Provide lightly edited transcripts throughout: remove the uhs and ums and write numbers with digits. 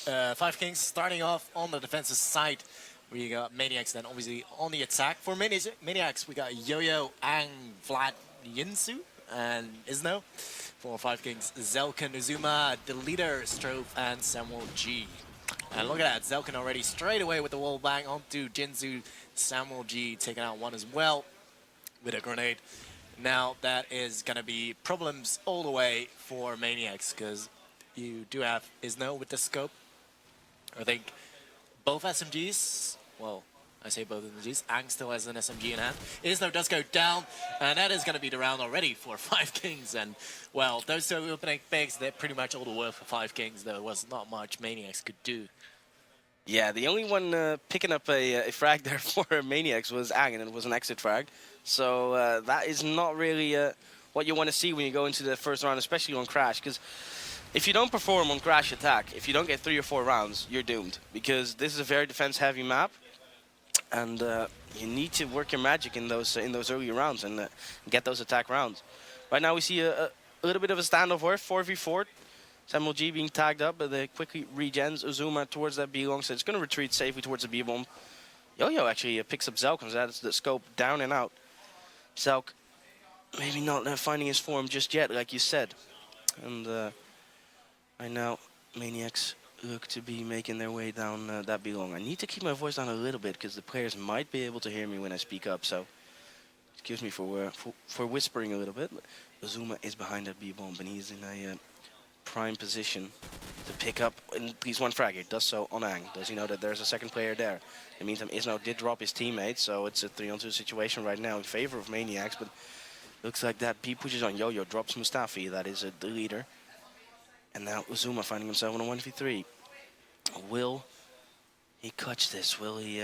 5Kings starting off on the defensive side. We got maniaX then obviously on the attack. For maniaX, we got Yo-Yo, Ang, Vlad, Yinsu, and Isno. For 5Kings, Zelkin, Uzuma, Deleter, Strove, and Samuel G. And look at that, Zelkin already straight away with the wall bang onto Jinzu. Samuel G taking out one as well with a grenade. Now that is going to be problems all the way for maniaX, because you do have Isno with the scope. I think both SMGs, well, I say both SMGs, Ang still has an SMG in hand. Isno does go down, and that is going to be the round already for 5Kings. And, well, those two opening picks, they're pretty much all the work for 5Kings. There was not much maniaX could do. Yeah, the only one picking up a frag there for maniaX was Ang, and it was an exit frag. So that is not really what you want to see when you go into the first round, especially on Crash. Because if you don't perform on Crash Attack, if you don't get 3 or 4 rounds, you're doomed. Because this is a very defense-heavy map, and you need to work your magic in those early rounds and get those attack rounds. Right now we see a little bit of a standoff war, 4v4. Samuel G being tagged up, but they quickly regens Uzuma towards that B long, so it's going to retreat safely towards the B bomb. Yo-Yo actually picks up Zelk, and that's the scope down and out. Zelk maybe not finding his form just yet, like you said. And right now, maniaX look to be making their way down that B long. I need to keep my voice down a little bit, because the players might be able to hear me when I speak up, so excuse me for whispering a little bit. Uzuma is behind that B bomb, and he's in a prime position to pick up at least one frag. He does so on Ang. Does he know that there's a second player there? In the meantime, Isno did drop his teammate, so it's a 3-on-2 situation right now in favor of maniaX, but looks like that B pushes on Yo-Yo, drops Mustafi, that is the leader. And now Uzuma finding himself in a 1v3. Will he clutch this? Will he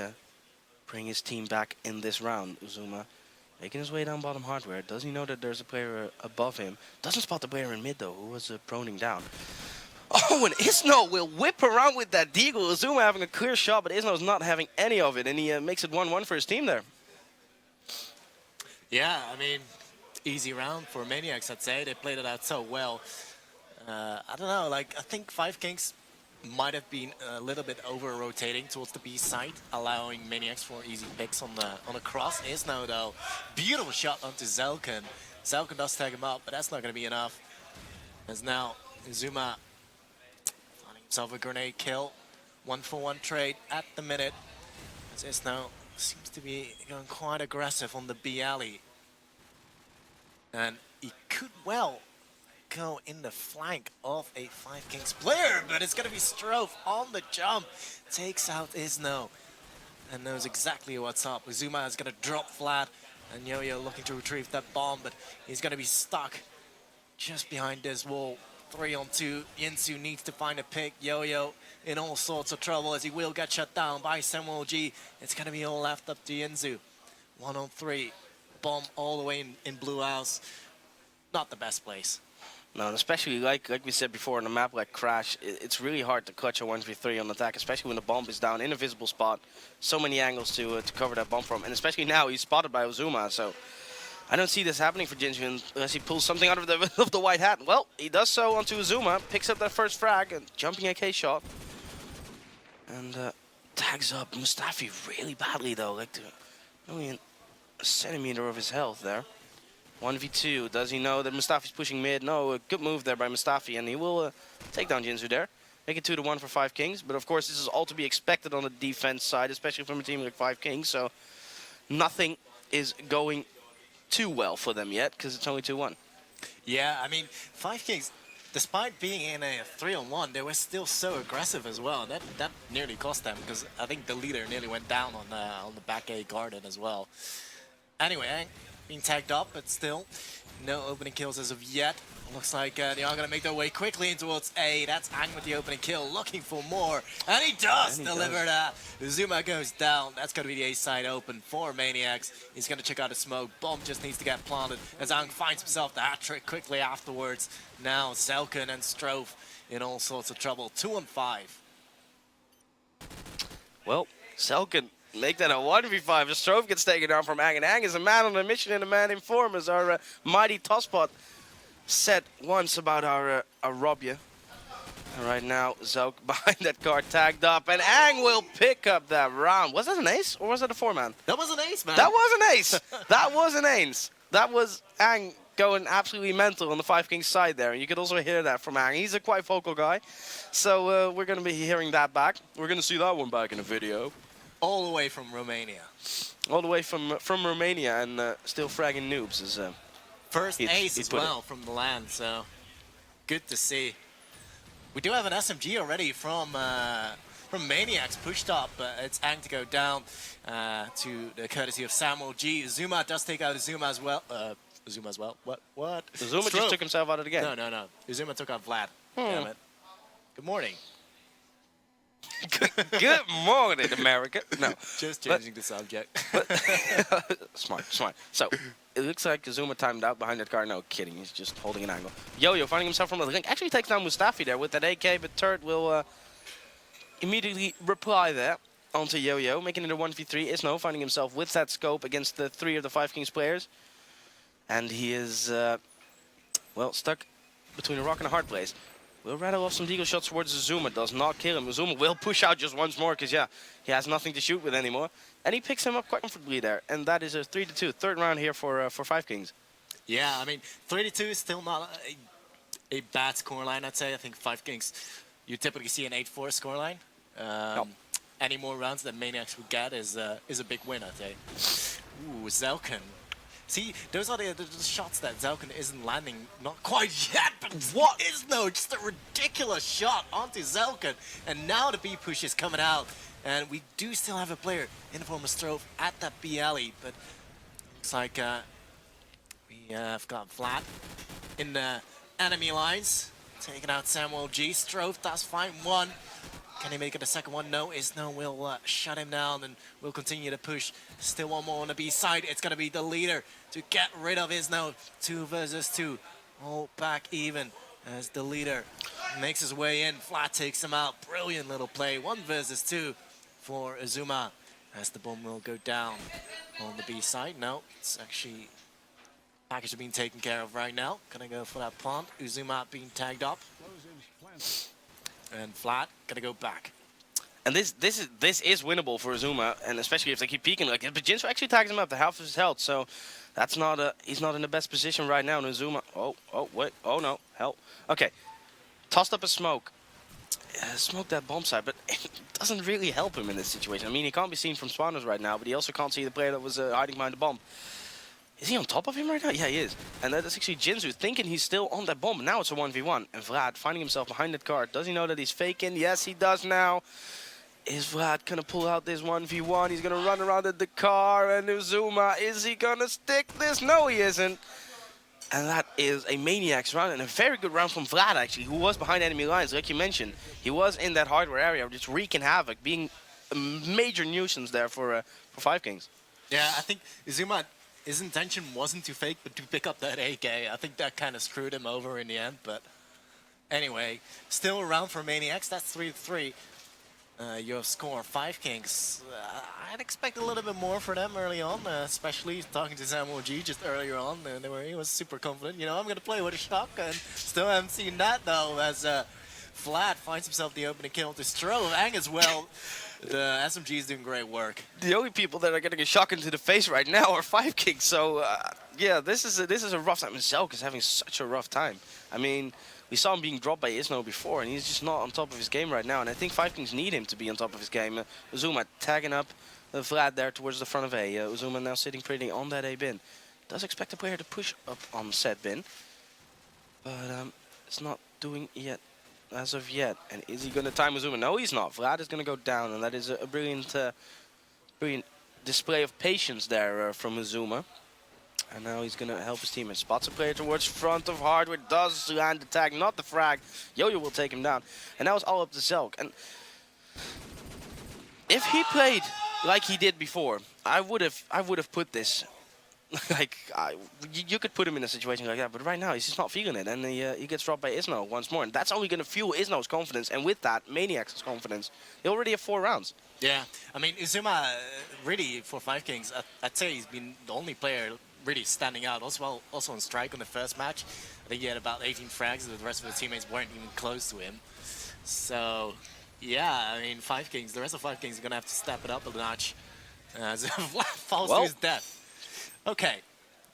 bring his team back in this round? Uzuma making his way down bottom hardware. Does he know that there's a player above him? Doesn't spot the player in mid though, who was proning down. Oh, and Isno will whip around with that deagle. Uzuma having a clear shot, but Isno's not having any of it, and he makes it 1-1 for his team there. Yeah, I mean, easy round for maniaX, I'd say. They played it out so well. I don't know, like, I think 5Kings might have been a little bit over-rotating towards the B side, allowing maniaX for easy picks on the cross. Isno, though, beautiful shot onto Zelkin. Zelkin does tag him up, but that's not going to be enough. As now, Uzuma finding himself a grenade kill. 1-for-1 trade at the minute. As Isno seems to be going quite aggressive on the B alley. And he could well go in the flank of a 5Kings player, but it's gonna be Strove on the jump. Takes out Isno and knows exactly what's up. Uzuma is gonna drop flat, and Yo-Yo looking to retrieve that bomb, but he's gonna be stuck just behind this wall. 3-on-2, Yinsu needs to find a pick. Yo-Yo in all sorts of trouble as he will get shut down by Samuel G. It's gonna be all left up to Yinsu. 1-on-3, bomb all the way in blue house. Not the best place. No, and especially like we said before, on a map like Crash, it's really hard to clutch a 1v3 on attack, especially when the bomb is down in a visible spot. So many angles to cover that bomb from, and especially now he's spotted by Uzuma. So I don't see this happening for Jinju unless he pulls something out of the white hat. Well, he does so onto Uzuma, picks up that first frag, and jumping AK shot, and tags up Mustafi really badly though, like only a centimeter of his health there. 1v2, does he know that Mustafi's pushing mid? No, a good move there by Mustafi, and he will take down Jinzu there. Make it 2-1 for 5Kings, but of course this is all to be expected on the defense side, especially from a team like 5Kings, so nothing is going too well for them yet, because it's only 2-1. Yeah, I mean, 5Kings, despite being in a 3-on-1, they were still so aggressive as well. That nearly cost them, because I think the leader nearly went down on the back A garden as well. Anyway, being tagged up, but still no opening kills as of yet. Looks like they are going to make their way quickly in towards A. That's Ang with the opening kill, looking for more. And he does deliver that. Uzuma goes down. That's going to be the A side open for maniaX. He's going to check out the smoke. Bomb just needs to get planted as Ang finds himself the hat-trick quickly afterwards. Now Zelkin and Strove in all sorts of trouble. 2-on-5. Well, Zelkin make that a 1v5. Strove gets taken down from Ang, and Ang is a man on a mission and a man in form, as our mighty tosspot said once about our Robya. Right now, Zelk behind that card tagged up, and Ang will pick up that round. Was that an ace, or was that a 4-man? That was an ace, man. That was an ace! That was an ace. That was Ang going absolutely mental on the 5Kings side there. And you could also hear that from Ang. He's a quite vocal guy. So we're going to be hearing that back. We're going to see that one back in the video. All the way from Romania. All the way from Romania, and still fragging noobs. Is, First ace as well from the land, so good to see. We do have an SMG already from maniaX pushed up, but it's Ang to go down to the courtesy of Samuel G. Zuma does take out Zuma as well. Zuma as well. What? Zuma just took himself out of the game. No. Zuma took out Vlad. Damn it. Good morning. Good morning, America. No. Just changing the subject. Smart. So, it looks like Zuma timed out behind that car. No kidding, he's just holding an angle. Yo-Yo finding himself from the link. Actually takes down Mustafi there with that AK, but Turret will immediately reply there onto Yo-Yo, making it a 1v3. Isno finding himself with that scope against the 3 of the 5Kings players. And he is, well, stuck between a rock and a hard place. Will rattle off some deagle shots towards Zuma. Does not kill him. Zuma will push out just once more because, yeah, he has nothing to shoot with anymore. And he picks him up quite comfortably there. And that is a 3-2. Third round here for 5Kings. Yeah, I mean, 3-2 is still not a bad scoreline, I'd say. I think 5Kings, you typically see an 8-4 scoreline. No. Any more rounds that maniaX would get is a big win, I'd say. Ooh, Zelkin. See, those are the shots that Zelkin isn't landing, not quite yet, but what is no, just a ridiculous shot onto Zelkin. And now the B push is coming out, and we do still have a player in the form of Strove at that B alley, but looks like we have got Vlad in the enemy lines, taking out Samuel G. Strove does find one. Can he make it a second one? No, Isno will shut him down and will continue to push. Still one more on the B side. It's going to be the leader to get rid of Isno. 2 versus 2. All back even as the leader makes his way in. Flat takes him out. Brilliant little play. 1 versus 2 for Azuma as the bomb will go down on the B side. No, it's actually package being taken care of right now. Gonna go for that plant. Uzuma being tagged up. And Flat gonna go back. And this is winnable for Azuma, and especially if they keep peeking like this. But Jinsu actually tags him up to half of his health, so that's not he's not in the best position right now. And Azuma, oh wait, oh no, help. Okay, tossed up a smoke, smoked that bomb side, but it doesn't really help him in this situation. I mean, he can't be seen from spawners right now, but he also can't see the player that was hiding behind the bomb. Is he on top of him right now? Yeah, he is. And that's actually Jinsu thinking he's still on that bomb. Now it's a 1v1. And Vlad finding himself behind that car. Does he know that he's faking? Yes, he does now. Is Vlad going to pull out this 1v1? He's going to run around at the car. And Uzuma, is he going to stick this? No, he isn't. And that is a maniacs round. And a very good round from Vlad, actually, who was behind enemy lines, like you mentioned. He was in that hardware area, just wreaking havoc, being a major nuisance there for 5Kings. Yeah, I think Uzuma, his intention wasn't to fake, but to pick up that AK. I think that kind of screwed him over in the end, but anyway, still around for maniaX. That's 3-3. Your score, 5Kings. I'd expect a little bit more for them early on, especially talking to Samuel G just earlier on. He was super confident. You know, I'm going to play with a shotgun. Still haven't seen that, though, as Flat finds himself the opening kill to Strove. Ang as well. The SMG is doing great work. The only people that are getting a shock into the face right now are 5Kings. So yeah, this is a rough time. Zelk is having such a rough time. I mean, we saw him being dropped by Isno before, and he's just not on top of his game right now. And I think 5Kings need him to be on top of his game. Uzuma tagging up Vlad there towards the front of A. Uzuma now sitting pretty on that A bin. Does expect the player to push up on said bin, but it's not doing yet. As of yet. And is he going to time Uzuma? No, he's not. Vlad is going to go down, and that is a brilliant display of patience there from Uzuma. And now he's going to help his teammate. Spots a player towards front of hardware. Does land the tag, not the frag. Yo-Yo will take him down. And now it's all up to Zelk. And if he played like he did before, I would have put this. Like, you could put him in a situation like that, but right now he's just not feeling it, and he gets dropped by Isno once more, and that's only going to fuel Isno's confidence, and with that, maniaX's confidence. They already have 4 rounds. Yeah, I mean, Uzuma, really, for 5Kings, I'd say he's been the only player really standing out. Also on strike on the first match. I think he had about 18 frags, and the rest of the teammates weren't even close to him. So, yeah, I mean, 5Kings, the rest of 5Kings are going to have to step it up a notch as it falls to Well, his death. Okay,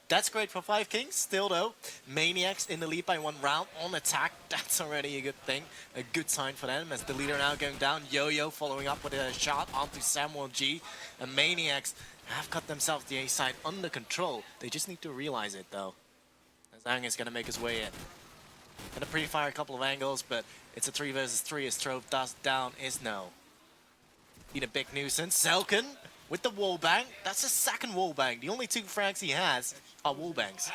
that's great for 5Kings. Still, though, maniaX in the lead by 1 round on attack. That's already a good thing. A good sign for them as the leader now going down. Yo-Yo following up with a shot onto Samuel G. And maniaX have got themselves the A side under control. They just need to realize it, though. As Ang is going to make his way in. Gonna pre-fire a couple of angles, but it's a 3 versus 3. His throw dust down is no. Been a big nuisance. Zelkin with the wallbang. That's his second wallbang. The only 2 frags he has are wallbangs.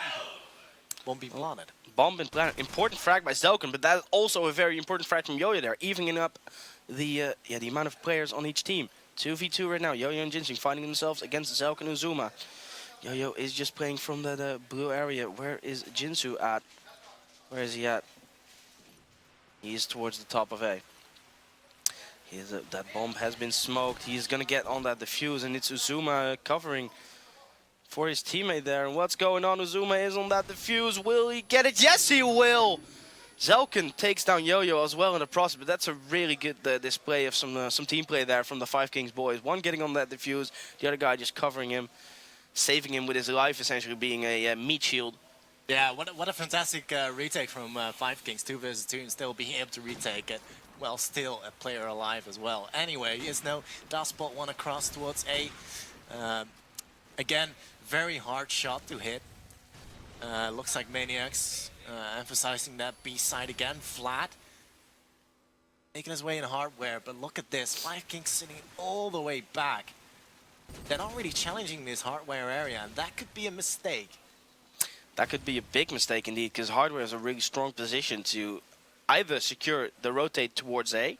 Won't be planted. Bomb and planet. Important frag by Zelkin, but that's also a very important frag from Yo-Yo there, evening up the amount of players on each team. 2v2 right now. Yo-Yo and Jinxing finding themselves against Zelkin and Uzuma. Yo-Yo is just playing from the blue area. Where is Jinsu at? Where is he at? He's towards the top of A. That bomb has been smoked. He's going to get on that defuse, and it's Uzuma covering for his teammate there. And what's going on? Uzuma is on that defuse. Will he get it? Yes, he will! Zelkin takes down Yo-Yo as well in the process, but that's a really good display of some team play there from the 5Kings boys. One getting on that defuse, the other guy just covering him, saving him with his life, essentially being a meat shield. Yeah, what a fantastic retake from 5Kings, 2 versus 2, and still being able to retake it. Well, still a player alive as well. Anyway, yes, no, does spot one across towards A. Again, very hard shot to hit. Looks like maniaX emphasizing that B side again, flat. Making his way in hardware, but look at this, 5Kings sitting all the way back. They're not really challenging this hardware area, and that could be a mistake. That could be a big mistake indeed, because hardware is a really strong position to either secure the rotate towards A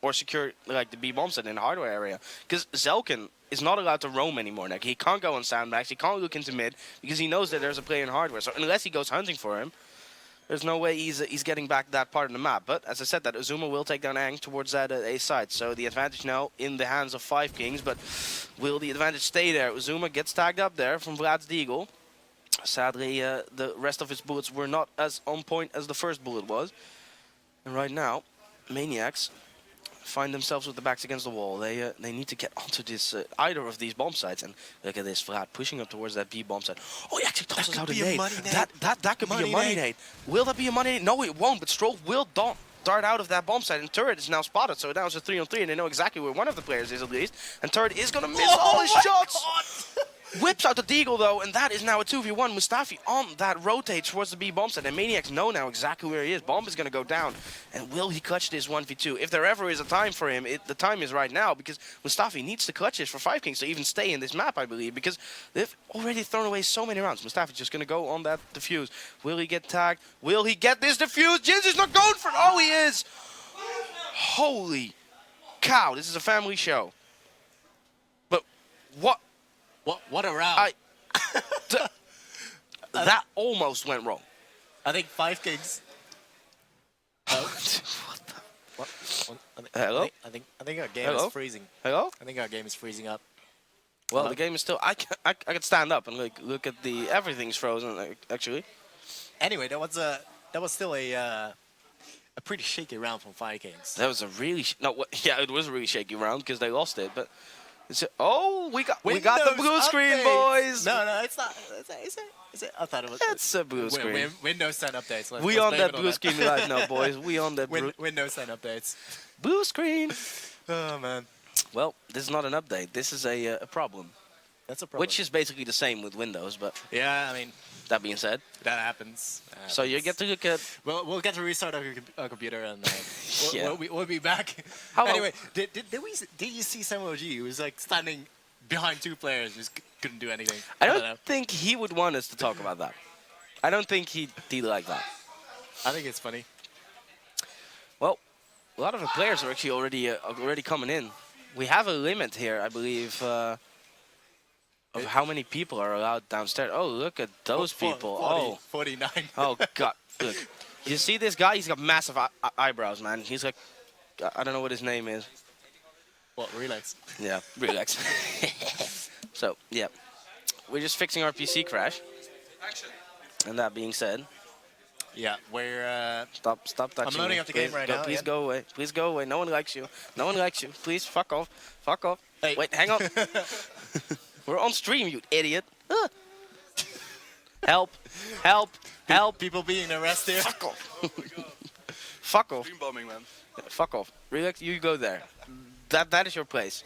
or secure like the B bomb set in the hardware area. Because Zelkin is not allowed to roam anymore. Like, he can't go on sandbags, he can't look into mid, because he knows that there's a player in hardware. So unless he goes hunting for him, there's no way he's getting back that part of the map. But as I said, that Uzuma will take down Ang towards that A side. So the advantage now in the hands of 5Kings, but will the advantage stay there? Uzuma gets tagged up there from Vlad's Deagle. Sadly, the rest of his bullets were not as on point as the first bullet was. And right now, maniaX find themselves with the backs against the wall. They need to get onto this either of these bomb sites. And look at this, Vlad pushing up towards that B bomb site. Oh, he actually tosses out a nade. That could be a money nade. Will that be a money nade? No, it won't. But Stroll will dart out of that bomb site, and Turret is now spotted. So now it's a 3-on-3, and they know exactly where one of the players is at least. And Turret is going to miss all his shots. God. Whips out the Deagle though, and that is now a 2v1. Mustafi on that rotate towards the B bomb set, and maniaX know now exactly where he is. Bomb is going to go down, and will he clutch this 1v2? If there ever is a time for him, the time is right now, because Mustafi needs to clutch this for 5Kings to even stay in this map, I believe, because they've already thrown away so many rounds. Mustafi's just going to go on that defuse. Will he get tagged? Will he get this defuse? Dynz is not going for it. Oh, he is! Holy cow, this is a family show. But what? What a round. That almost went wrong. I think 5Kings. What? Hello? I think our game is freezing. Hello? I think our game is freezing up. Well, the game is still. I could stand up and look at the everything's frozen actually. Anyway, that was still a pretty shaky round from 5Kings. That was a really yeah, it was a really shaky round because they lost it, but. Oh, we got the blue screen, boys. No, it's not. Is it? I thought it was. It's a blue screen. Windows 10 updates. We on that blue screen right now, boys. We on that Windows 10 updates. Blue screen. Oh man. Well, this is not an update. This is a problem. That's a problem. Which is basically the same with Windows, but yeah, I mean. That being said, that happens. So you get to look at. Well, we'll get to restart our computer and yeah. we'll be back. Anyway, did you see Samuel G? He was like standing behind 2 players, just couldn't do anything. I don't think he would want us to talk about that. I don't think he'd like that. I think it's funny. Well, a lot of the players are actually already coming in. We have a limit here, I believe. Of how many people are allowed downstairs. Oh, look at those people. 49. Oh, God. Look. You see this guy? He's got massive eyebrows, man. He's like, I don't know what his name is. What, Relax? Yeah, Relax. So, yeah. We're just fixing our PC crash. And that being said, Yeah, we're. Stop touching loading me. up the game Please right go, now, Please yeah. go away. Please go away. No one likes you. No one likes you. Please, fuck off. Fuck off. Hey. Wait, hang on. We're on stream, you idiot. Help. Help. Help. People being arrested. Fuck off. Fuck off. Dream bombing, man. Fuck off. Rikkz, you go there. That is your place.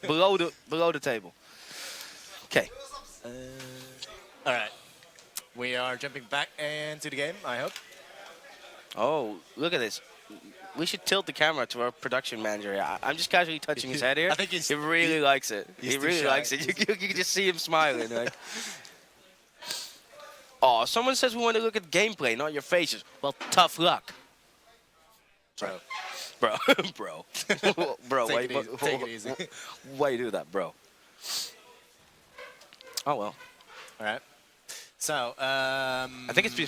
below the table. Okay. All right. We are jumping back into the game, I hope. Oh, look at this. We should tilt the camera to our production manager. I'm just casually touching his head here. I think he really likes it. He too really shy. likes it. You can just see him smiling. Like. Oh, someone says we want to look at gameplay, not your faces. Well, tough luck. Bro. Bro. Bro, Take it easy. Why you do that, bro? Oh, well. All right. So, I think it's been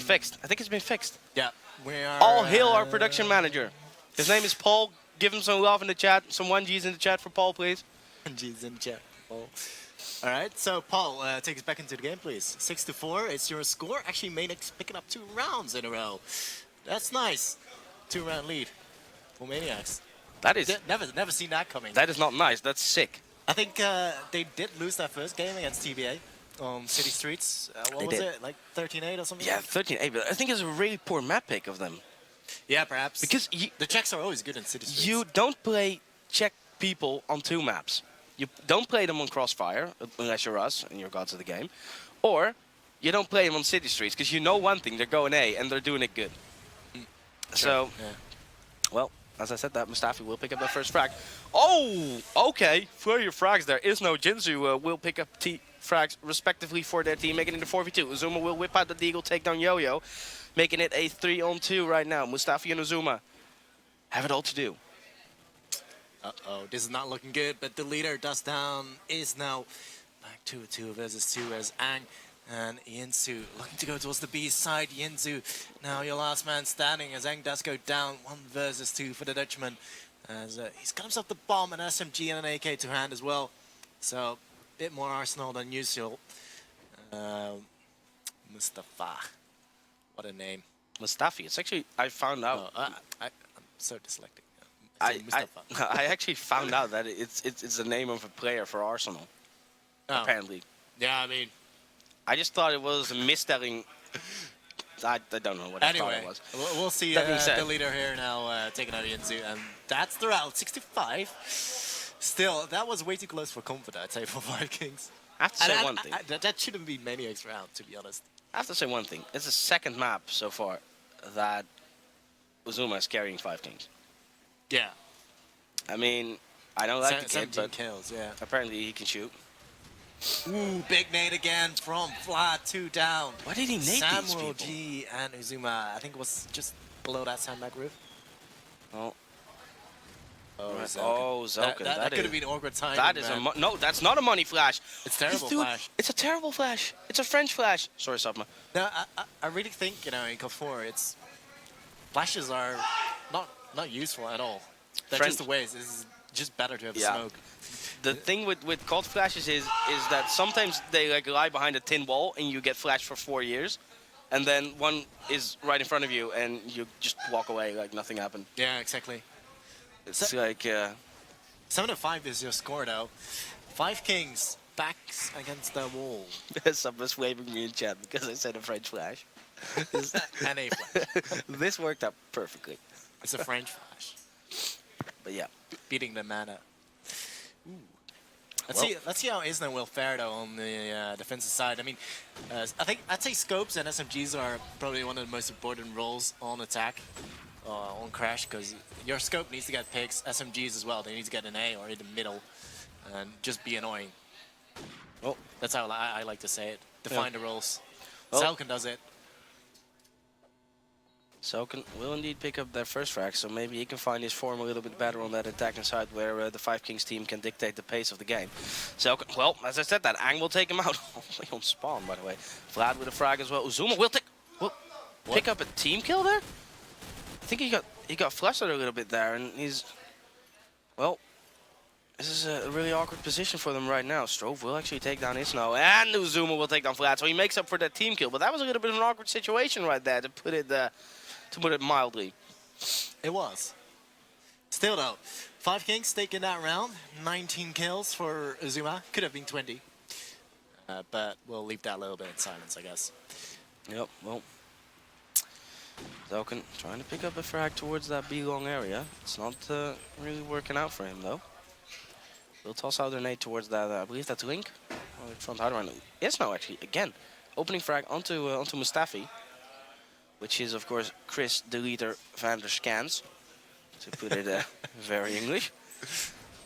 fixed. Yeah, we are. All hail our production manager. His name is Paul. Give him some love in the chat. Some 1Gs in the chat for Paul, please. 1Gs in the chat. Paul. All right, so Paul, take us back into the game, please. 6-4, it's your score. Actually, maniaX picking up 2 rounds in a row. That's nice. 2-round lead for maniaX. That is. Never seen that coming. That is not nice. That's sick. I think they did lose that first game against TBA on City Streets. What They was did. it, like 13-8 or something? Yeah, 13-8, but I think it's a really poor map pick of them. Yeah, perhaps. Because the checks are always good in City Streets. you don't play Czech people on 2 maps. You don't play them on Crossfire, unless you're us and you're gods of the game. Or you don't play them on City Streets, because you know one thing, they're going A, and they're doing it good. So, yeah. well, as I said that, Mustafi will pick up the first frag. Oh, okay. For your frags, there is no Jinzu. Will pick up frags respectively for their team, making it a 4v2. Uzuma will whip out the Deagle, take down Yo-Yo, making it a 3-on-2 right now. Mustafi and Uzuma have it all to do. Uh-oh, this is not looking good, but the leader, Dust Down, is now back to a 2 versus 2 as Ang and Yinsu looking to go towards the B side. Yinsu, now your last man standing as Ang does go down 1 versus 2 for the Dutchman. As he's got himself the bomb, an SMG and an AK to hand as well. So, a bit more arsenal than usual. Mustafa, what a name. Mustafi, it's actually, I found out. Oh, I'm so dyslexic. I Mustafa. actually found out that it's the name of a player for Arsenal, apparently. Yeah, I mean... I just thought it was a misspelling. I don't know what I thought Anyway, it was. we'll see That being said- the leader here now taking out Yinzu, and that's the round, 65. Still, that was way too close for comfort, I'd say, for 5Kings. I have to say one thing. That shouldn't be maniaX round, to be honest. I have to say one thing. It's the second map so far that Uzuma is carrying 5Kings. Yeah. I mean, I don't like the kid, 17 but kills, yeah. apparently he can shoot. Ooh, big nade again from Vlad, 2 down. Why did he nade these Samuel people? G and Uzuma, I think it was just below that sandbag roof. Oh, right. Zelkin. Oh, Zelkin. That could have been awkward timing, That is man. no, that's not a money flash. It's terrible Dude, flash. It's a terrible flash. It's a French flash. Sorry, Sapma. No, I really think, in COD 4, it's... Flashes are not useful at all. They're French- just a waste. It's just better to have Yeah. smoke. The thing with COD flashes is that sometimes they like lie behind a tin wall and you get flashed for 4 years, and then one is right in front of you and you just walk away like nothing happened. Yeah, exactly. It's like 7-5 is your score, though. 5Kings backs against the wall. someone's waving me in chat because I said a French flash. And a flash. This worked out perfectly. It's a French flash. But yeah. Beating the mana. Ooh. Well- Let's see how Isna will fare though on the defensive side. I mean, I'd say scopes and SMGs are probably one of the most important roles on attack, on Crash, because your scope needs to get picks. SMGs as well. They need to get an A or in the middle, and just be annoying. Well, That's how I like to say it. Define the roles. Well- Zelkin does it. Zelkin will indeed pick up their first frag, so maybe he can find his form a little bit better on that attacking side where the 5Kings team can dictate the pace of the game. Zelkin, well, as I said, that Ang will take him out. Only on spawn, by the way. Vlad with a frag as well. Uzuma will pick up a team kill there? I think he got flustered a little bit there, and he's... Well, This is a really awkward position for them right now. Strove will actually take down Isno, and Uzuma will take down Vlad, so he makes up for that team kill. But that was a little bit of an awkward situation right there, to put it mildly. It was. Still though, 5Kings taking that round. 19 kills for Uzuma. Could have been 20. But we'll leave that a little bit in silence, I guess. Yep, well. Zelkin trying to pick up a frag towards that B long area. It's not really working out for him though. We'll toss out a nade towards that, I believe that's Link. Oh, front hard run. Yes, no, actually, again. Opening frag onto Mustafi. Which is, of course, Chris the leader van der Scans. To put it very English.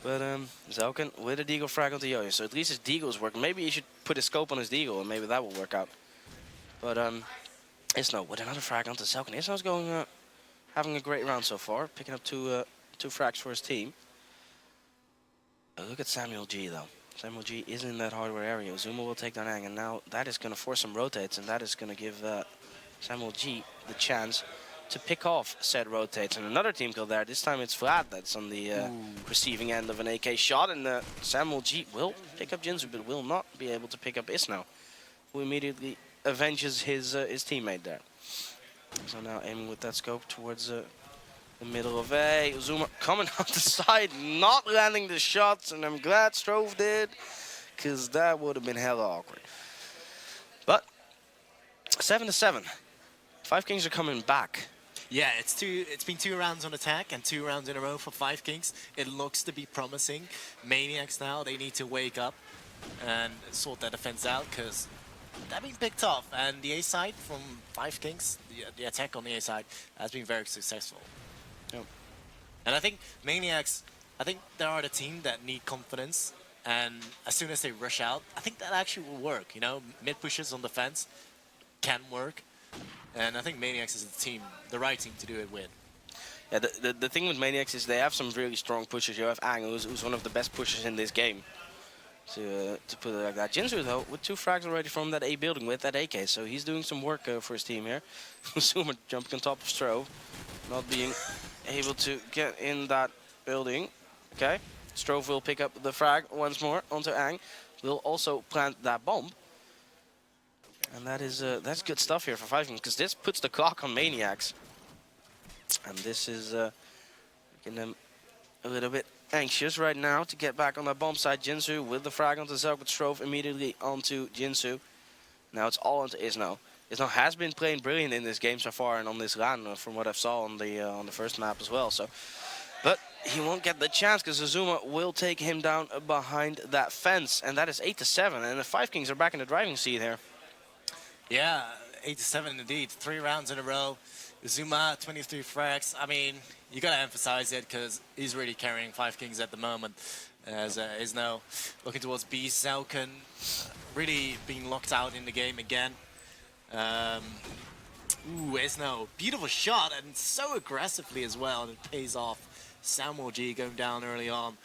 But Zelkin with a deagle frag onto Yo-Yo. So at least his deagle's working. Maybe he should put a scope on his deagle and maybe that will work out. But Isno with another frag onto Zelkin. Isno's going, having a great round so far. Picking up two frags for his team. Look at Samuel G though. Samuel G is in that hardware area. Zuma will take down Ang, and now that is going to force some rotates, and that is going to give Samuel G the chance to pick off said rotates. And another team kill there. This time it's Vlad that's on the receiving end of an AK shot, and Samuel G will pick up Jinzu, but will not be able to pick up Isno, who immediately avenges his teammate there. So now aiming with that scope towards the middle of A. Zuma coming out the side, not landing the shots, and I'm glad Strove did, because that would have been hella awkward. But 7-7. 5Kings are coming back. Yeah, it's been 2 rounds on attack and 2 rounds in a row for 5Kings. It looks to be promising. maniaX now, they need to wake up and sort that defense out, because they've been picked off. And the A side from 5Kings, the attack on the A side, has been very successful. Yep. And I think maniaX, I think they are the team that need confidence, and as soon as they rush out, I think that actually will work. You know, mid pushes on defense can work, and I think maniaX is the right team to do it with. Yeah, the thing with maniaX is they have some really strong pushers. You have Ang, who's one of the best pushers in this game. To put it like that. Jinzu though, with 2 frags already from that A building with that AK, so he's doing some work for his team here. Zuma jumping on top of Strove, not being able to get in that building. Okay, Strove will pick up the frag once more onto Ang. Will also plant that bomb, and that's good stuff here for 5Kings, because this puts the clock on maniaX, and this is making them a little bit anxious right now to get back on that bomb side. Jinzu with the frag onto Zelk, but Strove immediately onto Jinzu. Now it's all onto Isno. Isno has been playing brilliant in this game so far and on this LAN, from what I saw on the first map as well. So, but he won't get the chance because Azuma will take him down behind that fence, and that is 8-7. And the 5Kings are back in the driving seat here. Yeah, 8-7 indeed. 3 rounds in a row. Zuma, 23 frags. I mean, you gotta emphasize it because he's really carrying 5Kings at the moment. As Isno looking towards B. Zelkin really being locked out in the game again. Ooh, Isno, beautiful shot, and so aggressively as well, and it pays off. Samuel G going down early on.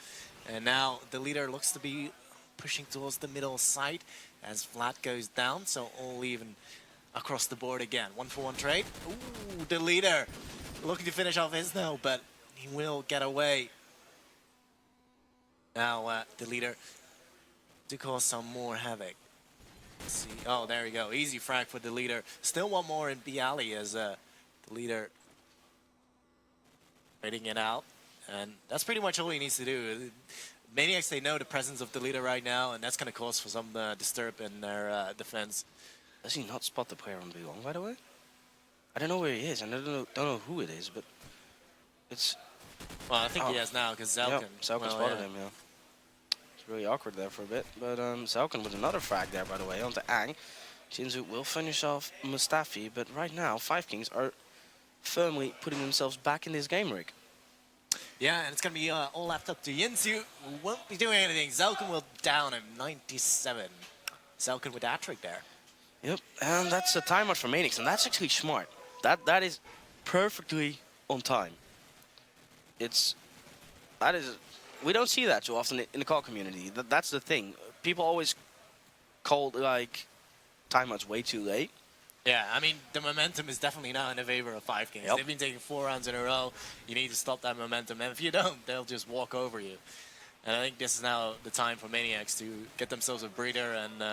And now the leader looks to be pushing towards the middle side as Vlad goes down, so all even across the board again. 1-for-1 trade. Ooh, the leader looking to finish off Isno, but he will get away. Now the leader to cause some more havoc. Let's see. Oh, there we go. Easy frag for the leader. Still one more in B alley as the leader trading it out, and that's pretty much all he needs to do. maniaX, they know the presence of the leader right now, and that's going to cause for some disturb in their defense. Does he not spot the player on B long, by the way? I don't know where he is, and I don't know who it is, but it's... Well, I think he has now, because Zelkin. Yeah, Zelkin spotted him, yeah. It's really awkward there for a bit, but Zelkin with another frag there, by the way, onto Ang. Jinzu will finish off Mustafi, but right now, 5Kings are firmly putting themselves back in this game, Rick. Yeah, and it's going to be all left up to Jinzu, who won't be doing anything. Zelkin will down him, 97. Zelkin with that trick there. Yep, and that's a timeout for maniaX, and that's actually smart. That is perfectly on time. We don't see that too often in the call community. That's the thing. People always call like timeouts way too late. Yeah, I mean, the momentum is definitely now in the favor of 5Kings. Yep. They've been taking 4 rounds in a row. You need to stop that momentum, and if you don't, they'll just walk over you. And I think this is now the time for maniaX to get themselves a breather. And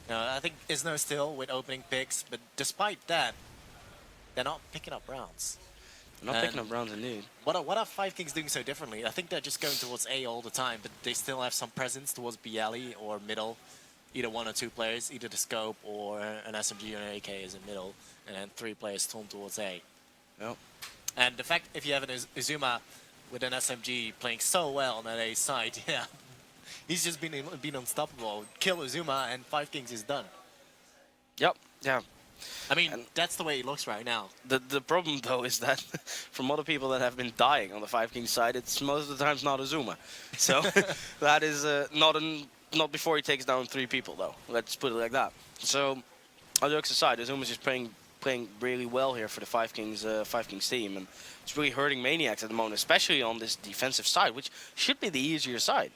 I think Isno still with opening picks, but despite that, they're not picking up rounds. Not picking up rounds indeed. What are 5Kings doing so differently? I think they're just going towards A all the time, but they still have some presence towards BLE or middle. Either 1 or 2 players, either the scope or an SMG or an AK is in middle, and then 3 players storm towards A. Yep. And the fact if you have an Uzuma with an SMG playing so well on that A side, yeah, he's just been unstoppable. Kill Uzuma and 5Kings is done. Yep. Yeah. I mean, that's the way it looks right now. The problem though is that from other people that have been dying on the 5Kings side, it's most of the times not Uzuma. So that is not before he takes down 3 people though. Let's put it like that. So all jokes aside, Uzuma's just playing really well here for the 5Kings team, and it's really hurting maniaX at the moment, especially on this defensive side, which should be the easier side.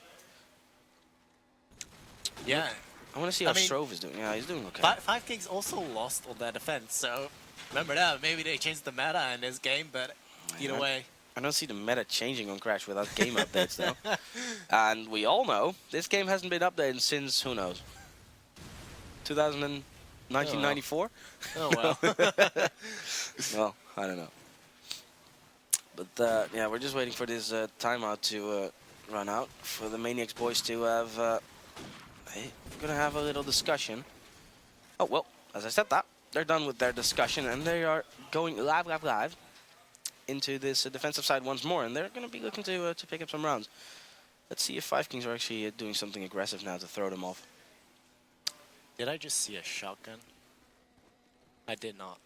Yeah. I want to see how Strove is doing. Yeah, he's doing okay. 5Kings also lost on that defense, so remember that. Maybe they changed the meta in this game, but either way. I don't see the meta changing on Crash without game updates, though. And we all know this game hasn't been updated since, who knows, 1994? Oh, well. Well, I don't know. But, yeah, we're just waiting for this timeout to run out, for the maniaX boys to have... hey, we're going to have a little discussion. Oh, well, as I said that, they're done with their discussion, and they are going live into this defensive side once more, and they're going to be looking to pick up some rounds. Let's see if 5Kings are actually doing something aggressive now to throw them off. Did I just see a shotgun? I did not.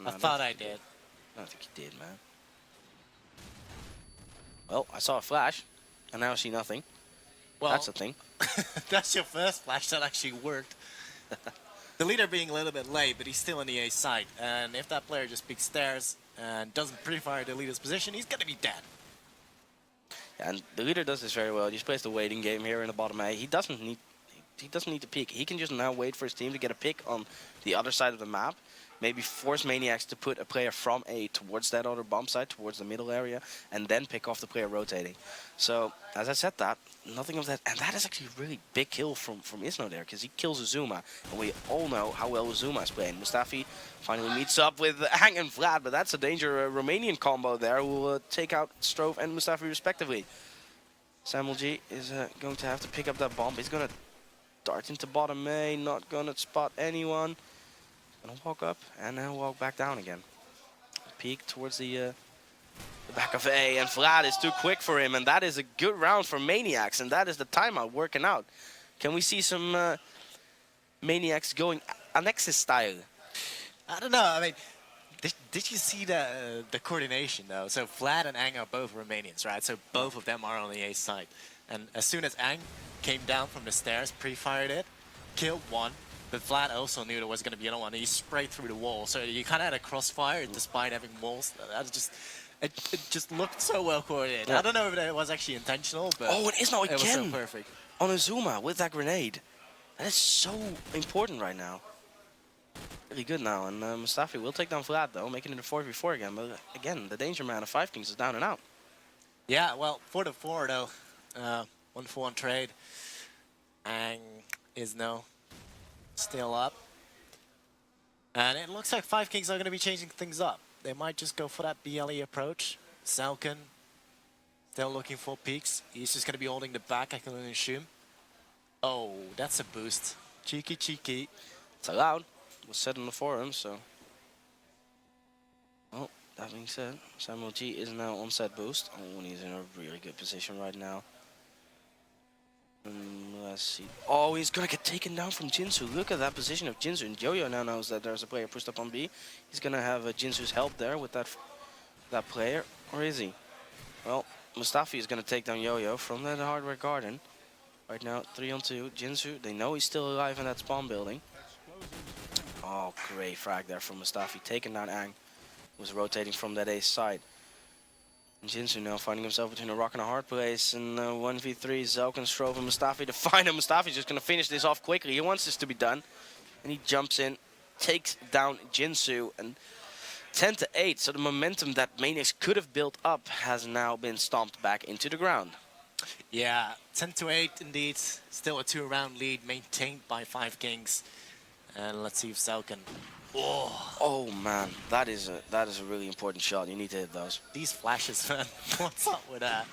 No, I thought I did. I don't think you did, man. Well, I saw a flash, and now I see nothing. Well, that's a thing. That's your first flash that actually worked. The leader being a little bit late, but he's still in the A side. And if that player just picks stairs and doesn't pre-fire the leader's position, he's going to be dead. And the leader does this very well. He just plays the waiting game here in the bottom A. He doesn't need to peek. He can just now wait for his team to get a pick on the other side of the map. Maybe force maniaX to put a player from A towards that other bomb site, towards the middle area, and then pick off the player rotating. So, as I said that, nothing of that. And that is actually a really big kill from Isno there, because he kills Uzuma. And we all know how well Uzuma is playing. Mustafi finally meets up with Hang and Vlad, but that's a danger Romanian combo there who will take out Strove and Mustafi respectively. Samuel G is going to have to pick up that bomb. He's going to dart into bottom A, not going to spot anyone. Gonna walk up and then walk back down again. Peek towards the back of A, and Vlad is too quick for him, and that is a good round for maniaX, and that is the timeout working out. Can we see some maniaX going Annexus style? I don't know. I mean, did you see the coordination though? So Vlad and Ang are both Romanians, right? So both of them are on the A side, and as soon as Ang came down from the stairs, pre-fired it, killed one. But Vlad also knew there was going to be another one. He sprayed through the wall, so you kind of had a crossfire despite having walls. It just looked so well coordinated. Yeah. I don't know if it was actually intentional, but oh, it is now again. It was so perfect. On Uzuma with that grenade. That is so important right now. Really good now, and Mustafi will take down Vlad though, making it a 4v4 again. But again, the danger man of 5Kings is down and out. Yeah, well, 4-4 though, 1-for-1 trade. Ang is no. Still up. And it looks like 5Kings are going to be changing things up. They might just go for that BLE approach. Salkin still looking for peaks. He's just going to be holding the back, I can only assume. Oh, that's a boost. Cheeky, cheeky. It's allowed. It was said on the forum, so... Well, that being said, Samuel G is now on set boost. Oh, and he's in a really good position right now. Let's see. Oh, he's gonna get taken down from Jinsu. Look at that position of Jinsu. And Yo-Yo now knows that there's a player pushed up on B. He's gonna have Jinsu's help there with that player. Or is he? Well, Mustafi is gonna take down Yo-Yo from that hardware garden. Right now, 3-on-2. Jinsu, they know he's still alive in that spawn building. Oh, great frag there from Mustafi. Taking down Ang. Was rotating from that A side. Jinsu now finding himself between a rock and a hard place, and 1v3, Zelk and Strove and Mustafi to find him. Mustafi's just going to finish this off quickly. He wants this to be done, and he jumps in, takes down Jinsu, and 10-8. So the momentum that maniaX could have built up has now been stomped back into the ground. Yeah, 10-8 indeed. Still a 2-round lead maintained by 5Kings. And let's see if Cell can. Oh, Oh man, that is a really important shot. You need to hit those. these flashes, man. What's up with that?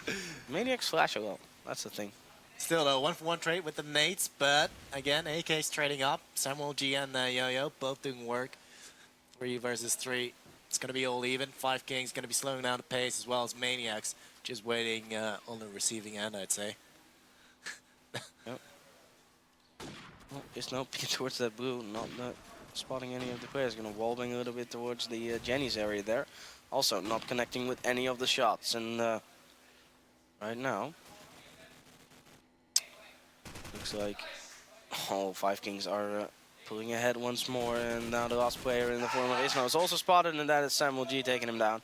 maniaX flash a lot. That's the thing. Still a 1-for-1 trade with the nades, but again, AK's trading up. Samuel G and Yo-Yo both doing work. 3 versus 3. It's going to be all even. 5Kings going to be slowing down the pace as well as maniaX. Just waiting on the receiving end, I'd say. Yep. Well, just no peek towards that blue, not spotting any of the players. Going to wallbang a little bit towards the Jenny's area there. Also not connecting with any of the shots. And right now, looks like all 5Kings are pulling ahead once more. And now the last player in the form of Isno is also spotted, and that is Samuel G taking him down.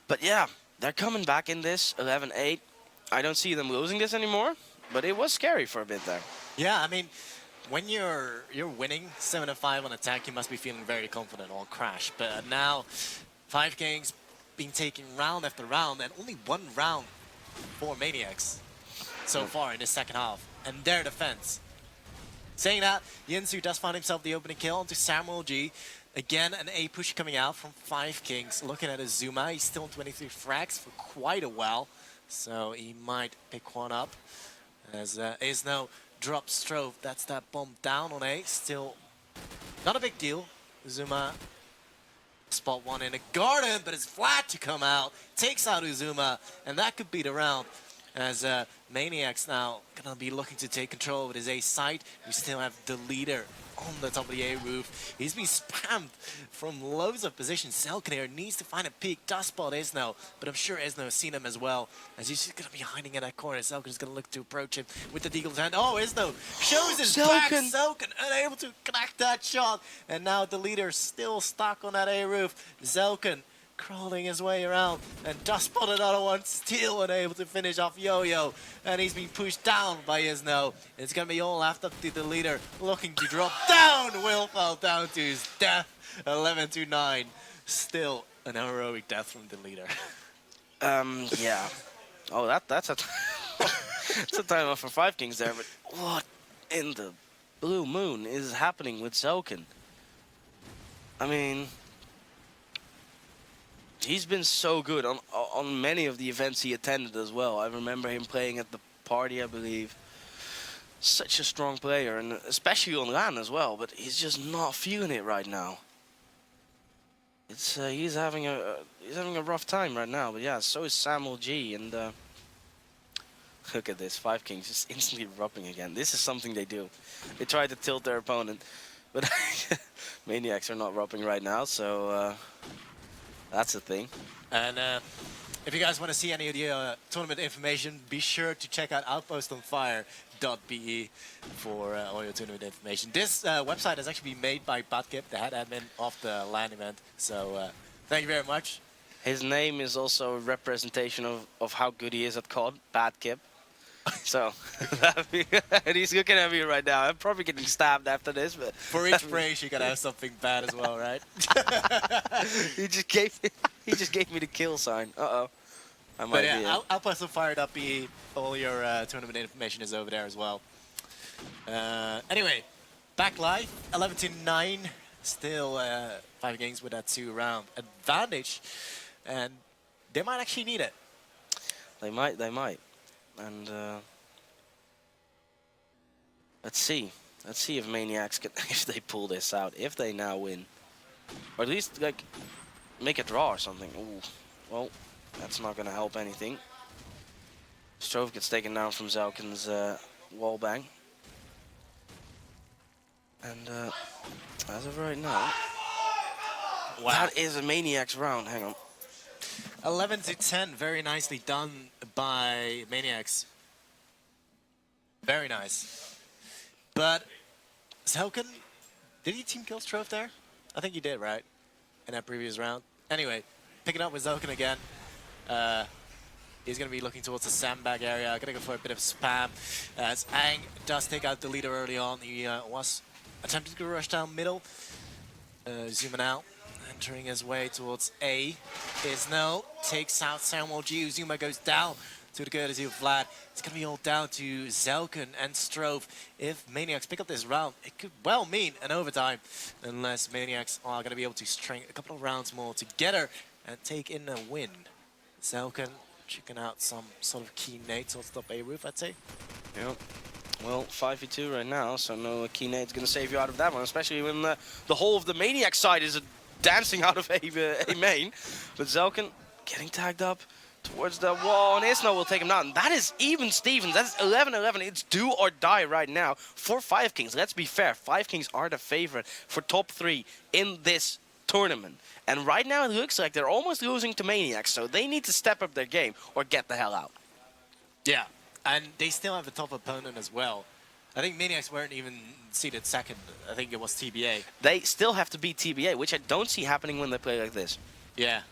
But yeah, they're coming back in this 11-8. I don't see them losing this anymore, but it was scary for a bit there. Yeah, I mean, when you're winning 7-5 on attack, you must be feeling very confident on crash. But now, 5Kings been taking round after round, and only 1 round for maniaX so far in the second half, and their defense. Saying that, Yinsu does find himself the opening kill onto Samuel G. Again, an A push coming out from 5Kings. Looking at Azuma, he's still on 23 frags for quite a while, so he might pick one up. As Isno drops Strove, that's that bomb down on A. Still not a big deal. Azuma spot one in a garden, but it's flat to come out. Takes out Uzuma, and that could be the round. As maniaX now gonna be looking to take control of his A site. We still have the leader on the top of the A roof. He's been spammed from loads of positions. Selkin here needs to find a peek. Does spot Isno, but I'm sure Isno has seen him as well. As he's just gonna be hiding in that corner. Selkin is gonna look to approach him with the Deagle's hand. Oh, Isno shows his back. Selkin unable to connect that shot. And now the leader still stuck on that A roof. Zelkin crawling his way around, and does spot another one, still unable to finish off Yo-Yo, and he's been pushed down by Isno. It's gonna be all left up to the leader, looking to drop down. Will fell down to his death, 11-9. Still an heroic death from the leader. Yeah. Oh, that's a that's a timeout for 5Kings there, but what in the blue moon is happening with Zelkin? I mean, he's been so good on many of the events he attended as well. I remember him playing at the party, I believe. Such a strong player, and especially on LAN as well. But he's just not feeling it right now. It's he's having a rough time right now. But yeah, so is Samuel G. And look at this, 5Kings just instantly rubbing again. This is something they do. They try to tilt their opponent, but maniaX are not rubbing right now. So. That's the thing. And if you guys want to see any of the tournament information, be sure to check out outpostonfire.be for all your tournament information. This website has actually been made by Batkip, the head admin of the LAN event. So thank you very much. His name is also a representation of how good he is at COD, Batkip. So, and he's looking at me right now. I'm probably getting stabbed after this, but for each phrase, you gotta have something bad as well, right? he just gave me the kill sign. Uh-oh. I might but yeah, outpostonfire.be. All your tournament information is over there as well. Anyway, back live, 11-9. Still 5Kings with that 2-round advantage, and they might actually need it. They might. And let's see if maniaX can, if they pull this out, if they now win, or at least like make a draw or something. Ooh, well, that's not gonna help anything. Strove gets taken down from Zelkin's wall bang, and as of right now, wow, that is a maniaX round. Hang on. 11-10, very nicely done by maniaX. Very nice. But Zelkin, did he team kill Strove there? I think he did, right? In that previous round. Anyway, picking up with Zelkin again. He's going to be looking towards the sandbag area. Going to go for a bit of spam. As Ang does take out the leader early on. He was attempting to rush down middle. Zooming out. Entering his way towards A. Isno takes out Samuel G. Uzuma goes down. to the courtesy of Vlad. It's going to be all down to Zelken and Strove. If maniaX pick up this round, it could well mean an overtime, unless maniaX are going to be able to string a couple of rounds more together and take in a win. Zelken checking out some sort of key nades on top A roof, I'd say. Yep. Well, 5v2 right now, so no key nade's going to save you out of that one, especially when the whole of the maniac side is dancing out of a main. But Zelken getting tagged up towards the wall, and Isno will take him down. That is even Stevens. That's 11-11. It's do or die right now for 5Kings. Let's be fair. 5Kings are the favorite for top 3 in this tournament. And right now it looks like they're almost losing to maniacs, so they need to step up their game or get the hell out. Yeah. And they still have a tough opponent as well. I think maniacs weren't even seeded second. I think it was TBA. They still have to beat TBA, which I don't see happening when they play like this. Yeah.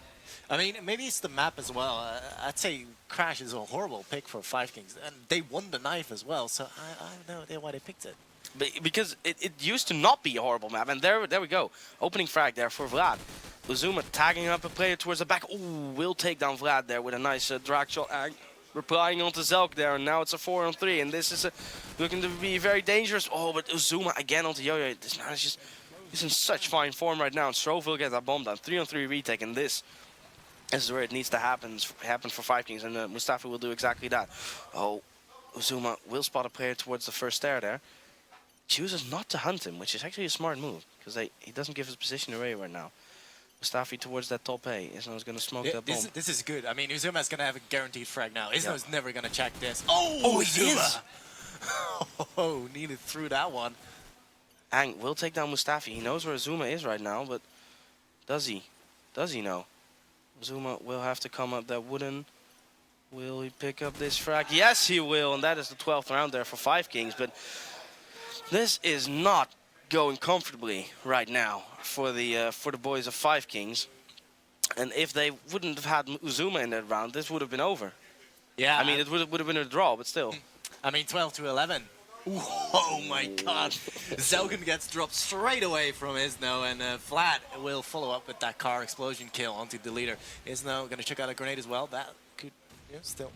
I mean, maybe it's the map as well. I'd say Crash is a horrible pick for 5Kings. And they won the knife as well, so I have no idea why they picked it. Because it used to not be a horrible map, and there we go. Opening frag there for Vlad. Uzuma tagging up a player towards the back. Ooh, will take down Vlad there with a nice drag shot. Replying onto Zelk there, and now it's a 4-on-3, and this is looking to be very dangerous. Oh, but Uzuma again onto Yo-Yo. This man is just he's in such fine form right now, and Strove will get that bomb down. 3-on-3 retake, and this is where it needs to happen for 5Kings, and Mustafa will do exactly that. Oh, Uzuma will spot a player towards the first stair there. Chooses not to hunt him, which is actually a smart move, because he doesn't give his position away right now. Mustafi towards that top A. Isno's going to smoke that bomb. This is good. I mean, Uzuma's going to have a guaranteed frag now. Isno's never going to check this. Oh, he is! Oh, nearly threw that one. Ang will take down Mustafi. He knows where Uzuma is right now, but does he? Does he know? Uzuma will have to come up that wooden. Will he pick up this frag? Yes, he will, and that is the 12th round there for 5Kings, but this is not going comfortably right now for the boys of 5Kings, and if they wouldn't have had Uzuma in that round, this would have been over. Yeah, I mean it would have been a draw, but still. I mean 12-11. Oh my God! Zelken gets dropped straight away from Isno, and Vlad will follow up with that car explosion kill onto the leader. Isno gonna check out a grenade as well. That could still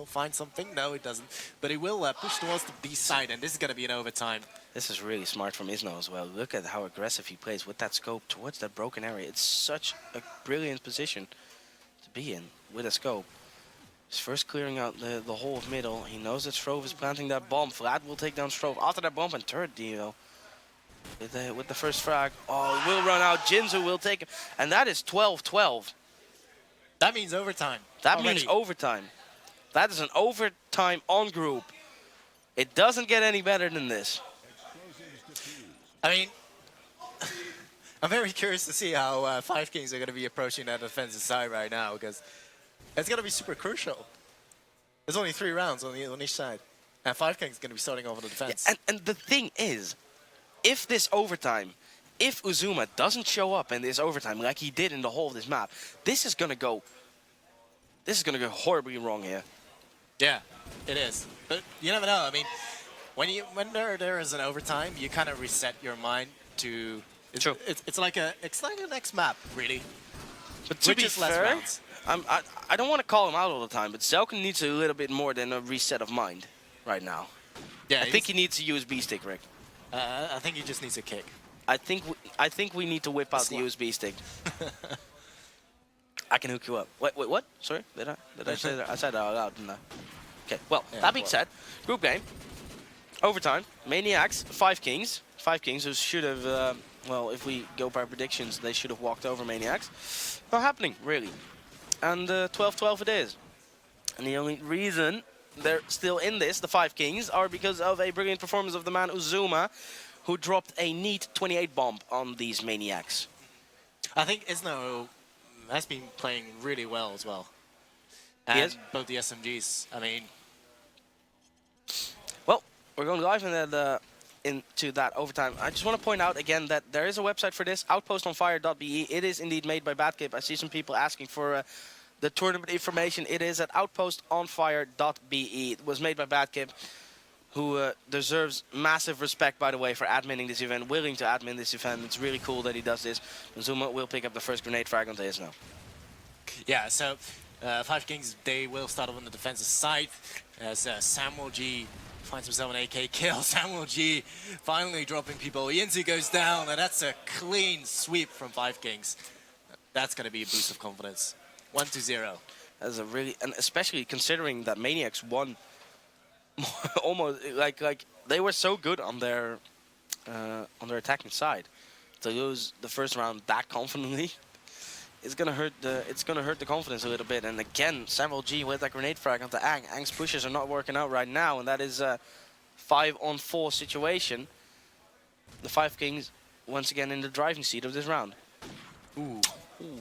find something. No, it doesn't. But he will push towards the B side, and this is gonna be an overtime. This is really smart from Isno as well. Look at how aggressive he plays with that scope towards that broken area. It's such a brilliant position to be in with a scope. He's first clearing out the whole of middle. He knows that Strove is planting that bomb. Vlad will take down Strove after that bomb, and turret Dio with the first frag. Oh, he will run out. Jinzu will take it. And that is 12-12. That means overtime. That means overtime. That is an overtime on group. It doesn't get any better than this. I mean, I'm very curious to see how 5Kings are going to be approaching that defensive side right now, because it's going to be super crucial. There's only 3 rounds on each side, and 5Kings is going to be starting off on the defense. Yeah, and the thing is, if this overtime, if Uzuma doesn't show up in this overtime like he did in the whole of this map, this is going to go horribly wrong here. Yeah, it is. But you never know. I mean, when there is an overtime, you kind of reset your mind to. True. It's like the next map, really. But to be fair, I don't want to call him out all the time, but Zelken needs a little bit more than a reset of mind right now. Yeah, I think he needs to USB stick, Rick. I think he just needs a kick. I think we need to whip out the USB stick. I can hook you up. Wait, what? Sorry, did I say that? I said that out loud, didn't I? Okay. Well, yeah, that being said, group game, overtime, maniacs, 5Kings. 5Kings who should have, well, if we go by predictions, they should have walked over maniacs. Not happening, really. And 12-12 it is. And the only reason they're still in this, the 5Kings, are because of a brilliant performance of the man Uzuma, who dropped a neat 28 bomb on these maniacs. I think Isno has been playing really well as well. He is? Both the SMGs, I mean. Well, we're going live into that overtime. I just want to point out again that there is a website for this, outpostonfire.be. It is indeed made by Badkip. I see some people asking for the tournament information. It is at outpostonfire.be. It was made by Badkip, who deserves massive respect, by the way, for adminning this event, willing to admin this event. It's really cool that he does this. Zuma will pick up the first grenade frag onto Isno. Yeah, so 5Kings, they will start off on the defensive side as Samuel G finds himself an AK kill. Samuel G finally dropping people. Yinzu goes down, and that's a clean sweep from 5Kings. That's going to be a boost of confidence. 1-0. That's a really, and especially considering that maniaX won almost like they were so good on their attacking side. To lose the first round that confidently, it's gonna hurt the confidence a little bit. And again, Samuel G with that grenade frag onto Ang. Ang's pushes are not working out right now, and that is a 5-on-4 situation. The 5Kings once again in the driving seat of this round. Ooh,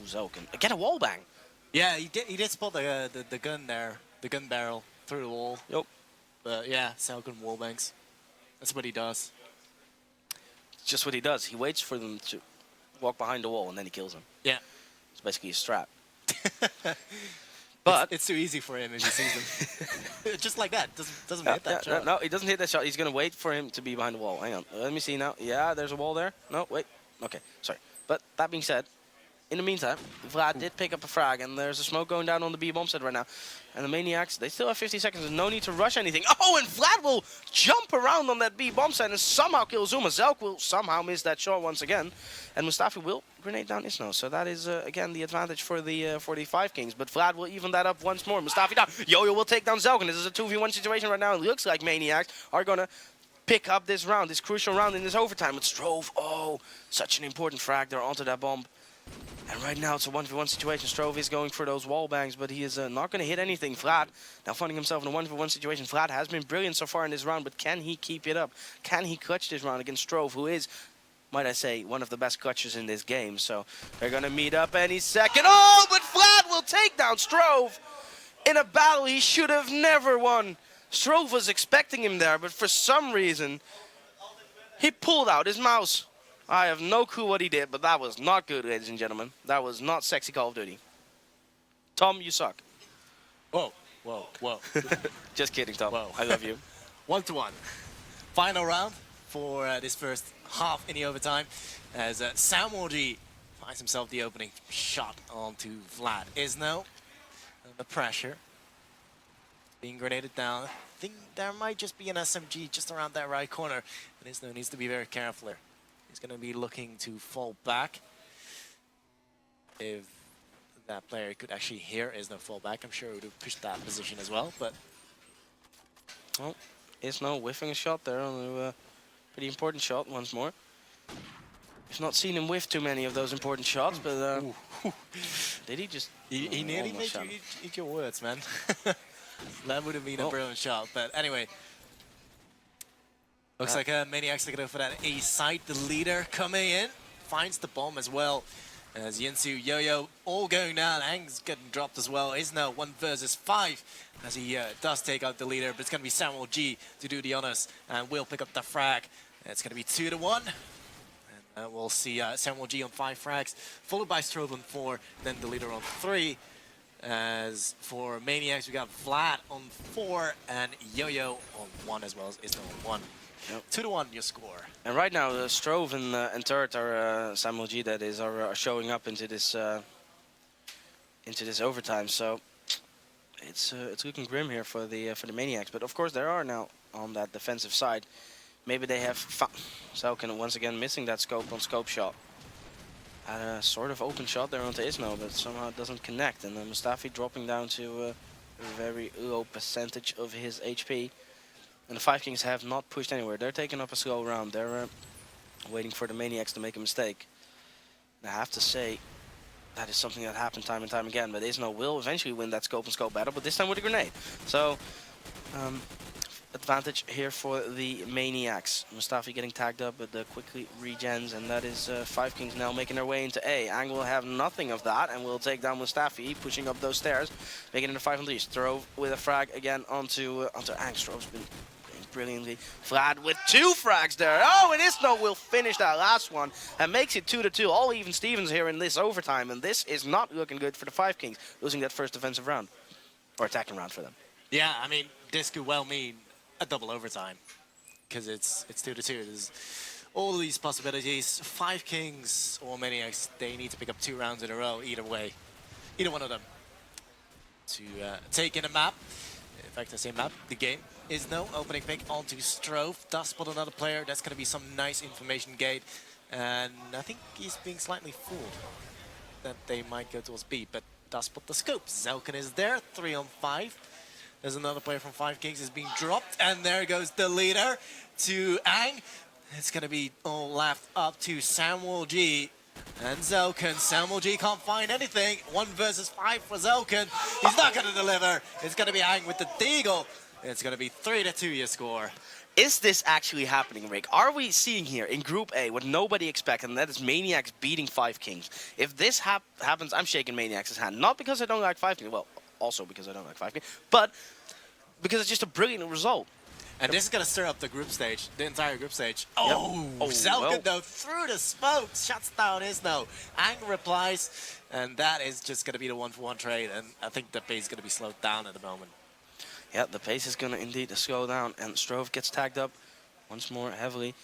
Zelkin. Again, a wall bang. Yeah, he did spot the gun there, the gun barrel through the wall. Yep. But yeah, Zelkin wallbangs. That's what he does. It's just what he does. He waits for them to walk behind the wall and then he kills them. Yeah. It's basically a strap. But it's too easy for him if he sees them. Just like that. Doesn't hit that shot. No, he doesn't hit that shot. He's going to wait for him to be behind the wall. Hang on. Let me see now. Yeah, there's a wall there. No, wait. Okay, sorry. But that being said, in the meantime, Vlad did pick up a frag, and there's a smoke going down on the B bomb set right now. And the maniaX, they still have 50 seconds. There's no need to rush anything. Oh, and Vlad will jump around on that B bomb set and somehow kill Zuma. Zelk will somehow miss that shot once again. And Mustafi will grenade down Isno. So that is, again, the advantage for the 5Kings. But Vlad will even that up once more. Mustafi down. Yo-Yo will take down Zelk. And this is a 2v1 situation right now. It looks like maniaX are going to pick up this round, this crucial round in this overtime. With Strove, oh, such an important frag there onto that bomb. And right now it's a 1v1 situation. Strove is going for those wall bangs, but he is not going to hit anything. Vlad now finding himself in a 1v1 situation. Vlad has been brilliant so far in this round, but can he keep it up? Can he clutch this round against Strove, who is, might I say, one of the best clutchers in this game? So they're going to meet up any second. Oh, but Vlad will take down Strove in a battle he should have never won. Strove was expecting him there, but for some reason, he pulled out his mouse. I have no clue what he did, but that was not good, ladies and gentlemen. That was not sexy Call of Duty. Tom, you suck. Whoa, whoa, whoa. Just kidding, Tom. Whoa. I love you. 1-1. Final round for this first half in the overtime as Samuel G finds himself the opening shot onto Vlad. Isno under pressure. Being grenaded down. I think there might just be an SMG just around that right corner. And Isno needs to be very careful here. He's going to be looking to fall back. If that player could actually hear Isno fall back, I'm sure he would have pushed that position as well. But well, Isno whiffing a shot there on a pretty important shot once more. We've not seen him whiff too many of those important shots, but did he just... He nearly made you eat your words, man. That would have been a brilliant shot. But anyway, looks like maniaX are going to go for that A site. The leader coming in, finds the bomb as well. As Yinzu, Yo-Yo, all going down. Ang's getting dropped as well. Isno 1 versus 5 as he does take out the leader. But it's going to be Samuel G to do the honors. And will pick up the frag. And it's going to be 2-1. And we'll see Samuel G on 5 frags, followed by Strove on 4, then the leader on 3. As for maniaX, we got Vlad on 4 and Yo-Yo on 1 as well as Isno on 1. Yep. 2-1 your score. And right now, Strove and Turret are Samuel G. That is are showing up into this overtime. So it's looking grim here for the maniaX. But of course, there are now on that defensive side. Maybe they have Zelkin once again missing that scope on scope shot. Had a sort of open shot there onto Isno, but somehow it doesn't connect. And Mustafi dropping down to a very low percentage of his HP. And the 5Kings have not pushed anywhere. They're taking up a slow round. They're waiting for the maniaX to make a mistake. And I have to say, that is something that happened time and time again. But Isno will eventually win that scope and scope battle, but this time with a grenade. So, advantage here for the maniaX. Mustafi getting tagged up, but quickly regens, and that is 5Kings now making their way into A. Ang will have nothing of that, and will take down Mustafi, pushing up those stairs, making it a 5 on 3. Strove with a frag again onto Ang. Strove's been brilliantly. Vlad with 2 frags there. Oh, and Isno will finish that last one and makes it 2-2. All even Stevens here in this overtime, and this is not looking good for the 5Kings, losing that first defensive round, or attacking round for them. Yeah, I mean, this could well mean a double overtime because it's 2-2. There's all these possibilities. 5Kings or maniaX, they need to pick up 2 rounds in a row either way. Either one of them. to take in a map. In fact, I say map, the game. Is no opening pick onto Strove. Does spot another player. That's going to be some nice information gate. And I think he's being slightly fooled that they might go towards B, but does spot the scope. Zelkin is there, 3 on 5. There's another player from 5Kings is being dropped, and there goes the leader to Ang. It's going to be all left up to Samuel G. And Zelkin. Samuel G can't find anything. 1 versus 5 for Zelkin. He's not going to deliver. It's going to be Ang with the deagle. It's going to be 3-2 your score. Is this actually happening, Rick? Are we seeing here in Group A what nobody expected, and that is maniaX beating 5Kings? If this happens, I'm shaking maniaX's hand. Not because I don't like 5Kings, well, also because I don't like 5Kings, but because it's just a brilliant result. And this is going to stir up the group stage, the entire group stage. Oh, Oh, Zelkin, well. though, through the smoke, shuts down Isno. Ang replies, and that is just going to be the 1-for-1 trade, and I think the pace is going to be slowed down at the moment. Yeah, the pace is going to indeed slow down, and Strove gets tagged up once more heavily.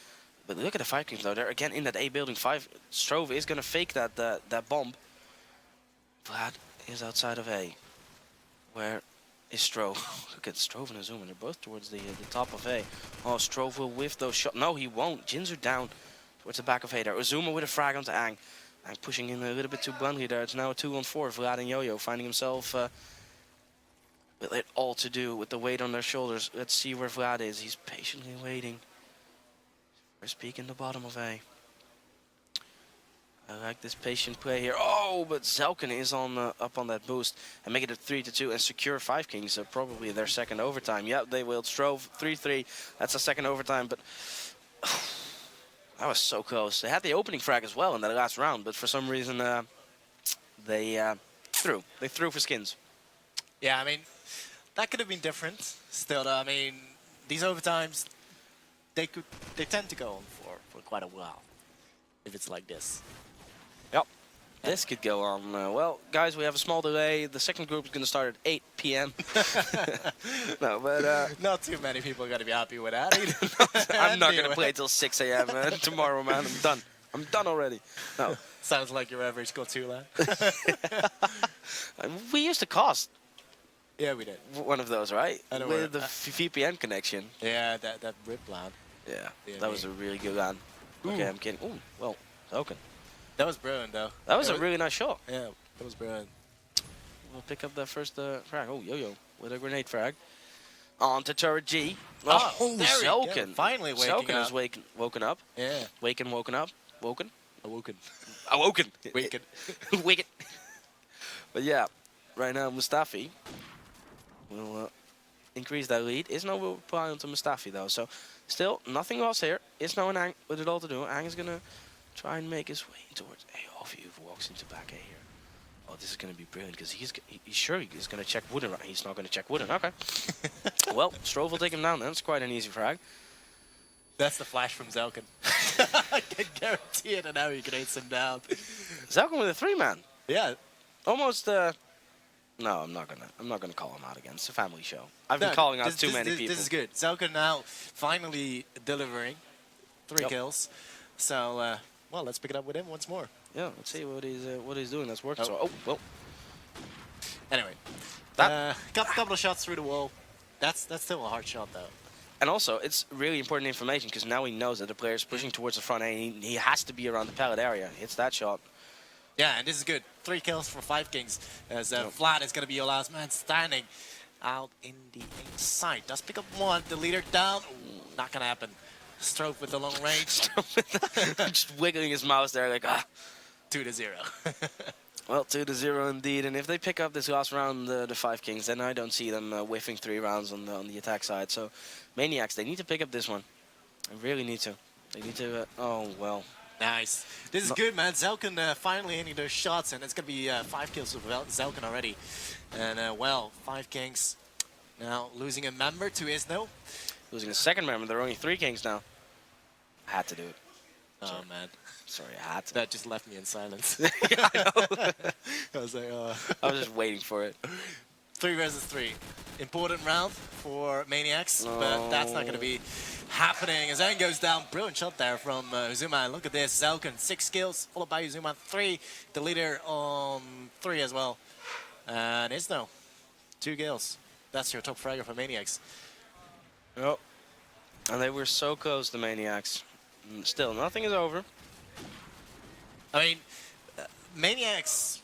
But look at the 5Kings, though. They're again in that A building. Strove is going to fake that bomb. Vlad is outside of A. Where is Strove? Look at Strove and Azuma. They're both towards the top of A. Oh, Strove will whiff those shots. No, he won't. Jinzu down towards the back of A there. Azuma with a frag onto Ang. Ang pushing in a little bit too bluntly there. It's now a 2-on-4. Vlad and Yo-Yo finding himself with it all to do with the weight on their shoulders. Let's see where Vlad is. He's patiently waiting. First peek in the bottom of A. I like this patient play here. Oh, but Zelkin is on up on that boost and make it a 3-2 and secure 5Kings. So probably their second overtime. Yep, they will. Strove 3-3. That's a second overtime, but that was so close. They had the opening frag as well in that last round, but for some reason they threw. They threw for skins. Yeah, I mean, that could have been different. Still, though, I mean, these overtimes, they tend to go on for quite a while, if it's like this. Yep. This could go on. Well, guys, we have a small delay. The second group is going to start at 8 p.m. No, but not too many people are going to be happy with that either. I'm not going to play till 6 a.m. Tomorrow, man. I'm done. I'm done already. No. Sounds like your average GoTTiii lad. We used to cost. Yeah, we did. One of those, right? I know with the VPN connection. Yeah, that rip lad. Yeah, that was a really good lad. Okay, I'm kidding. Ooh, well, okay. That was brilliant, though. That was a really nice shot. Yeah, that was brilliant. We'll pick up that first frag. Oh, Yo-Yo with a grenade frag. On to turret G. Oh, there Zelkin. Finally waking Zelkin up. has woken up. Yeah. Woken up. Woken. Awoken. Awoken. Wicked. Wicked. But yeah, right now Mustafi will increase that lead. Isno will reply onto Mustafi though, so still nothing lost here. Isno and Ang with it all to do. Ang is gonna try and make his way towards A. Off he walks into back A here. Oh, this is gonna be brilliant because he's sure he's gonna check Wooden. Right? He's not gonna check Wooden. Okay. Well, Strove will take him down then. It's quite an easy frag. That's the flash from Zelkin. I can guarantee it, and now he grenades him down. Zelkin with a 3-man. Yeah. Almost. No, I'm not gonna call him out again. It's a family show. I've been calling out too many people. This is good. Zelkin now finally delivering 3 kills. So, well, let's pick it up with him once more. Yeah, let's see what he's doing. That's working. Oh, well. Anyway, couple of shots through the wall. That's still a hard shot though. And also, it's really important information because now he knows that the player is pushing towards the front and he has to be around the pallet area. Hits that shot. Yeah, and this is good. 3 kills for 5Kings as Vlad is going to be your last man standing out in the inside. Does pick up 1. The leader down. Ooh, not going to happen. Stroke with the long range. Just wiggling his mouse there like, ah. 2-0. Well, 2-0 indeed. And if they pick up this last round, the 5Kings, then I don't see them whiffing 3 rounds on the attack side. So, maniaX, they need to pick up this one. They really need to. They need to. Oh, well. Nice. This is good, man. Zelkin finally hitting those shots, and it's going to be 5 kills with Zelkin already. And, well, 5Kings now losing a member to Isno. Losing a second member. There are only 3 Kings now. I had to do it. Oh, Sorry. man. Sorry, I had to. That just left me in silence. Yeah, I know. I was like, oh. I was just waiting for it. 3 versus 3. Important round for maniaX, but that's not going to be happening. As Ang goes down, brilliant shot there from Uzuma. Look at this, Zelkin, 6 kills, followed by Uzuma, 3. The leader on 3 as well. And Isno 2 kills. That's your top fragger for maniaX. Yep. And they were so close, the maniacs. Still, nothing is over. I mean, maniaX.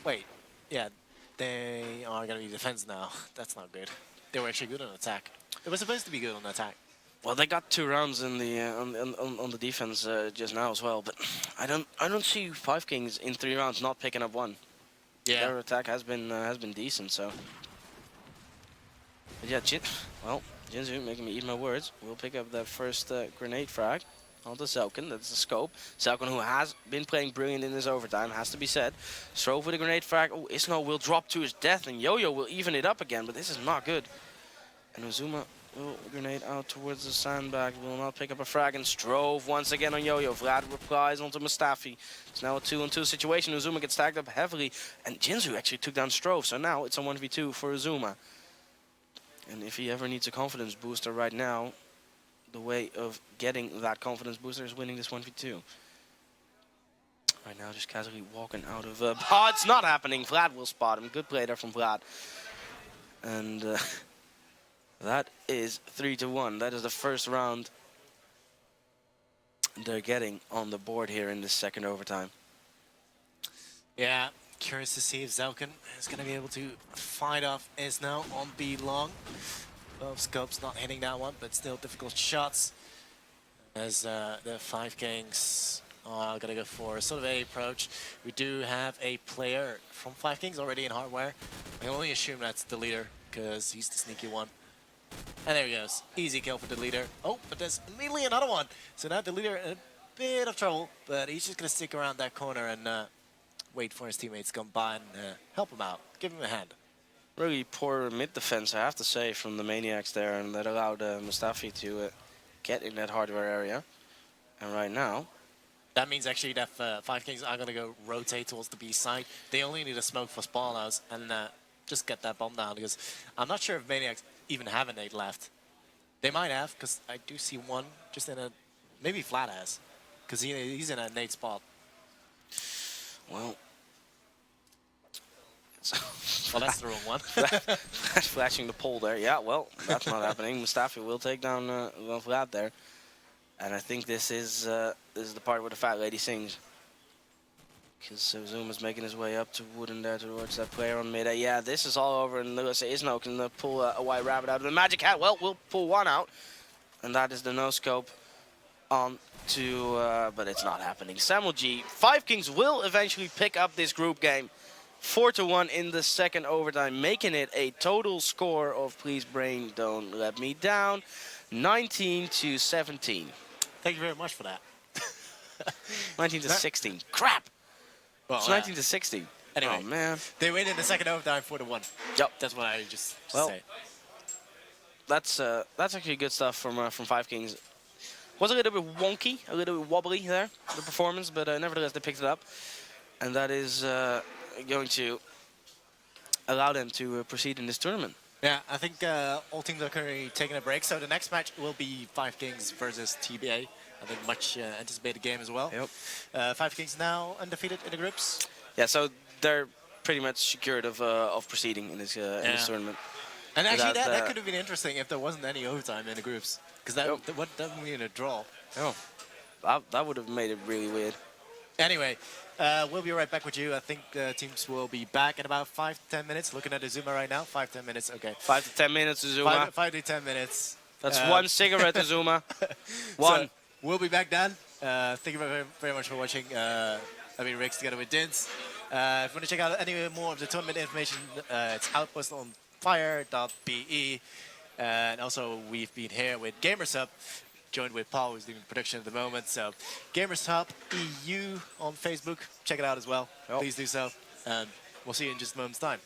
Wait, yeah, they are gonna be defense now. That's not good. They were actually good on attack. It was supposed to be good on attack. Well, they got 2 rounds in the on the defense just now as well, but I don't see 5Kings in 3 rounds not picking up 1. Yeah. Their attack has been decent, so. But yeah, Jinzu making me eat my words. We'll pick up that first grenade frag onto Zelkin. That's the scope. Zelkin, who has been playing brilliant in this overtime, has to be said. Strove with a grenade frag. Oh, Isno will drop to his death, and Yo-Yo will even it up again, but this is not good. And Uzuma will grenade out towards the sandbag. Will not pick up a frag, and Strove once again on Yo-Yo. Vlad replies onto Mustafi. It's now a 2-on-2 situation. Uzuma gets tagged up heavily, and Jinzu actually took down Strove, so now it's a 1v2 for Uzuma. And if he ever needs a confidence booster right now, the way of getting that confidence booster is winning this 1v2. Right now, just casually walking out of... oh, it's not happening. Vlad will spot him. Good play there from Vlad. And that is 3-1. That is the first round they're getting on the board here in this second overtime. Yeah, curious to see if Zelkin is going to be able to fight off Isno on B long. Both scopes not hitting that one, but still difficult shots. As the 5Kings are going to go for sort of a approach. We do have a player from 5Kings already in hardware. I can only assume that's the leader, because he's the sneaky one. And there he goes. Easy kill for the leader. Oh, but there's immediately another one. So now the leader in a bit of trouble, but he's just going to stick around that corner and wait for his teammates to come by and help him out. Give him a hand. Really poor mid defense, I have to say, from the maniacs there, and that allowed Mustafi to get in that hardware area. And right now, that means actually that 5Kings are going to go rotate towards the B side. They only need a smoke for Pauluzz and just get that bomb down, because I'm not sure if maniacs even have a nade left. They might have, because I do see one just in a... Maybe Flat has, because he's in a nade spot. Well... Well, that's the wrong one. Flashing the pole there. Yeah, well, that's not happening. Mustafi will take down Vlad there. And I think this is the part where the fat lady sings. Because Zuma's making his way up to Wooden there towards that player on mid. Yeah, this is all over, and let's say Isno can pull a white rabbit out of the magic hat. Well, we'll pull one out. And that is the no-scope on to... but it's not happening. Samuel G. 5Kings will eventually pick up this group game. 4-1 in the second overtime, making it a total score of, please brain don't let me down, 19-17. Thank you very much for that. 19-16. Crap! Well, it's 19-16. Anyway, oh man, they win in the second overtime 4-1. Yep, that's what I just say. That's actually good stuff from 5Kings. Was a little bit wonky, a little bit wobbly there, the performance, but nevertheless they picked it up, and that is going to allow them to proceed in this tournament. Yeah, I think all teams are currently taking a break, so the next match will be 5Kings versus TBA. I think much anticipated game as well. Yep. 5Kings now undefeated in the groups. Yeah, so they're pretty much secured of proceeding in this tournament. And actually, that could have been interesting if there wasn't any overtime in the groups, because that would mean a draw. Oh, that would have made it really weird. Anyway, we'll be right back with you. I think teams will be back in about 5 to 10 minutes. Looking at the Zuma right now, 5 to 10 minutes. Okay. 5 to 10 minutes, Zuma. 5 to 10 mints. That's one cigarette, Zuma. One. So we'll be back, Dan. Thank you very much for watching. Rikkz together with Dynz. If you want to check out any more of the tournament information, it's Outpost on fire.be. And also, we've been here with GamersHub, joined with Paul, who's doing production at the moment. So, GamersHub EU on Facebook. Check it out as well. Yep. Please do so. And we'll see you in just a moment's time.